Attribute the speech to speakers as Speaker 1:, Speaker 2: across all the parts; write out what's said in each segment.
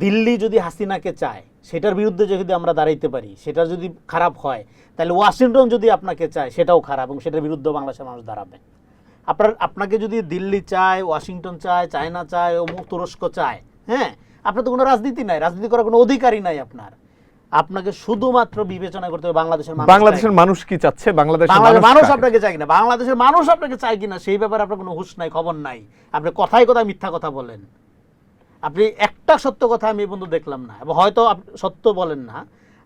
Speaker 1: দিল্লি যদি হাসিনাকে চায়, সেটার বিরুদ্ধে যদি আমরা দাঁড়াইতে পারি, সেটা যদি খারাপ হয়, তাহলে ওয়াশিংটন যদি আপনাকে চায় সেটাও খারাপ, এবং সেটার বিরুদ্ধে বাংলাদেশের মানুষ দাঁড়াবে। আপনাকে যদি দিল্লি চায়, ওয়াশিংটন চায়, চায়না চায়, তুরস্ক চায়, হ্যাঁ, আপনার তো কোনো রাজনীতি নাই, রাজনীতি করার কোনো অধিকারই নাই আপনার। আপনাকে শুধুমাত্র বিবেচনা করতে হবে
Speaker 2: বাংলাদেশের মানুষ কি চাচ্ছে, বাংলাদেশের
Speaker 1: মানুষ আপনাকে চায় কিনা, বাংলাদেশের মানুষ আপনাকে চায় কিনা সেই ব্যাপারে আপনার কোনো হুঁশ নাই, খবর নাই। আপনি কথায় কথায় মিথ্যা কথা বলেন। আপনি একটা সত্য কথা আমি এই পর্যন্ত দেখলাম না, এবং হয়তো সত্য বলেন না,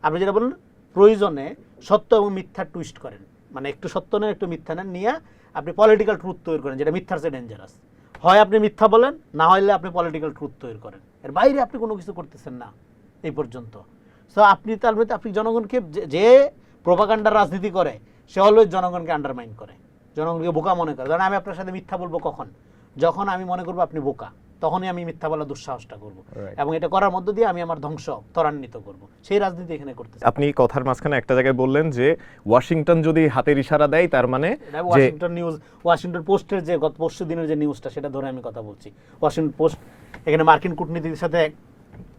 Speaker 1: আপনি যেটা বলেন প্রয়োজনে সত্য এবং মিথ্যা টুইস্ট করেন, মানে একটু সত্য নেন একটু মিথ্যা নেন, নিয়ে আপনি পলিটিক্যাল ট্রুথ তৈরি করেন, যেটা মিথ্যার চেয়ে ডেঞ্জারাস। হয় আপনি মিথ্যা বলেন, না হলে আপনি পলিটিক্যাল ট্রুথ তৈরি করেন, এর বাইরে আপনি কোনো কিছু করতেছেন না এই পর্যন্ত। সো আপনি তার মধ্যে আপনি জনগণকে, যে প্রোপাগান্ডার রাজনীতি করে সে অলওয়েজ জনগণকে আন্ডারমাইন করে, জনগণকে বোকা মনে করে। কারণ আমি আপনার সাথে মিথ্যা বলবো কখন, যখন আমি মনে করবো আপনি বোকা, তখনই আমি মিথ্যা বলার দুঃসাহসটা করব, এবং এটা করার মধ্য দিয়ে আমি আমার ধ্বংস ত্বরান্বিত করব। সেই রাজনীতি এখানে করতেছে।
Speaker 2: আপনি কথার মাঝখানে একটা জায়গায় বললেন যে ওয়াশিংটন যদি হাতের ইশারা দেয়, তার মানে
Speaker 1: ওয়াশিংটন নিউজ, ওয়াশিংটন পোস্টের যে গত পরশু দিনের যে নিউজটা, সেটা ধরে আমি কথা বলছি। ওয়াশিংটন পোস্ট, এখানে মার্কিন কূটনীতির সাথে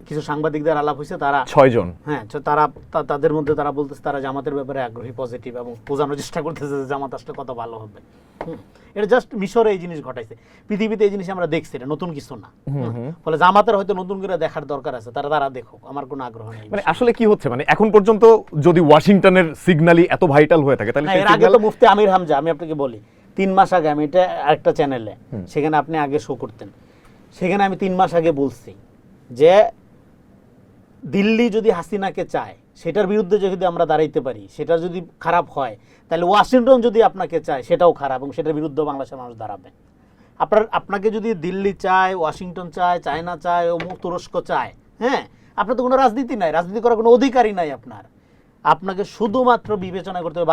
Speaker 1: কিছু সাংবাদিকদের আলাপ হয়েছে, তারা 6 জন, হ্যাঁ, তারা তাদের মধ্যে তারা বলতেছে তারা জামাতের ব্যাপারে আগ্রহী, পজিটিভ, এবং বোঝানোর চেষ্টা করতেছে যে জামাত আসলে কত ভালো হবে। এটা জাস্ট মিশরে এই জিনিস ঘটাইছে, পৃথিবীতে এই জিনিস আমরা দেখছি, এটা নতুন কিছু না। ফলে জামাতের হয়তো নতুন করে দেখার দরকার আছে, তারা দেখো, আমার কোনো আগ্রহ নেই।
Speaker 2: মানে আসলে কি হচ্ছে, মানে এখন পর্যন্ত যদি ওয়াশিংটনের সিগন্যালই এত ভাইটাল হয়ে থাকে, তাহলে
Speaker 1: এর আগে তো মুফতি আমির হামজা, আমি আপনাকে বলি 3 মাস আগে, আমি এটা আরেকটা চ্যানেলে, সেখানে আপনি আগে শো করতেন, সেখানে আমি 3 মাস আগে বলছি যে দিল্লি যদি হাসিনাকে চায়, সেটার বিরুদ্ধে যদি আমরা দাঁড়াইতে পারি, সেটা যদি খারাপ হয়, তাহলে ওয়াশিংটন যদি আপনাকে চায় সেটাও খারাপ, এবং সেটার বিরুদ্ধে বাংলাদেশের মানুষ দাঁড়াবে। আপনাকে যদি দিল্লি চায়, ওয়াশিংটন চায়, চায়না চায়, তুরস্ক চায়, হ্যাঁ, আপনার তো কোনো রাজনীতি নাই, রাজনীতি করার কোনো অধিকারই নাই আপনার। আপনাকে শুধুমাত্র বিবেচনা করতে হবে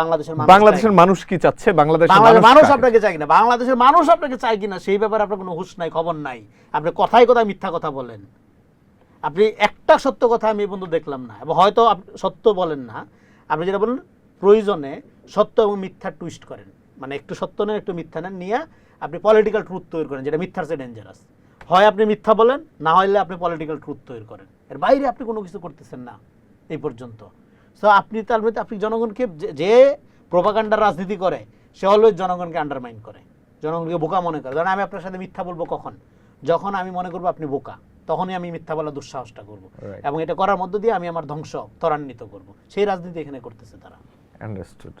Speaker 2: বাংলাদেশের মানুষ কি চাচ্ছে, বাংলাদেশের
Speaker 1: মানুষ আপনাকে চায় কিনা, বাংলাদেশের মানুষ আপনাকে চায় কিনা সেই ব্যাপারে আপনার কোনো হুঁশ নাই, খবর নাই। আপনি কথায় কথায় মিথ্যা কথা বলেন। আপনি একটা সত্য কথা আমি এই পর্যন্ত দেখলাম না, এবং হয়তো সত্য বলেন না, আপনি যেটা বলেন প্রয়োজনে সত্য এবং মিথ্যা টুইস্ট করেন, মানে একটু সত্য নেন একটু মিথ্যা নেন, নিয়ে আপনি পলিটিক্যাল ট্রুথ তৈরি করেন, যেটা মিথ্যার চেয়ে ডেঞ্জারাস। হয় আপনি মিথ্যা বলেন, না হলে আপনি পলিটিক্যাল ট্রুথ তৈরি করেন, এর বাইরে আপনি কোনো কিছু করতেছেন না এই পর্যন্ত। সো আপনি তার মধ্যে আপনি জনগণকে, যে প্রোপাগান্ডার রাজনীতি করে সে অলওয়েজ জনগণকে আন্ডারমাইন করে, জনগণকে বোকা মনে করে। কারণ আমি আপনার সাথে মিথ্যা বলবো কখন, যখন আমি মনে করবো আপনি বোকা, তখনই আমি মিথ্যা বলার দুঃসাহসটা করব, এবং এটা করার মধ্য দিয়ে আমি আমার ধ্বংস ত্বরান্বিত করব। সেই রাজনীতি এখানে করতেছে তারা।
Speaker 2: আন্ডারস্টুড।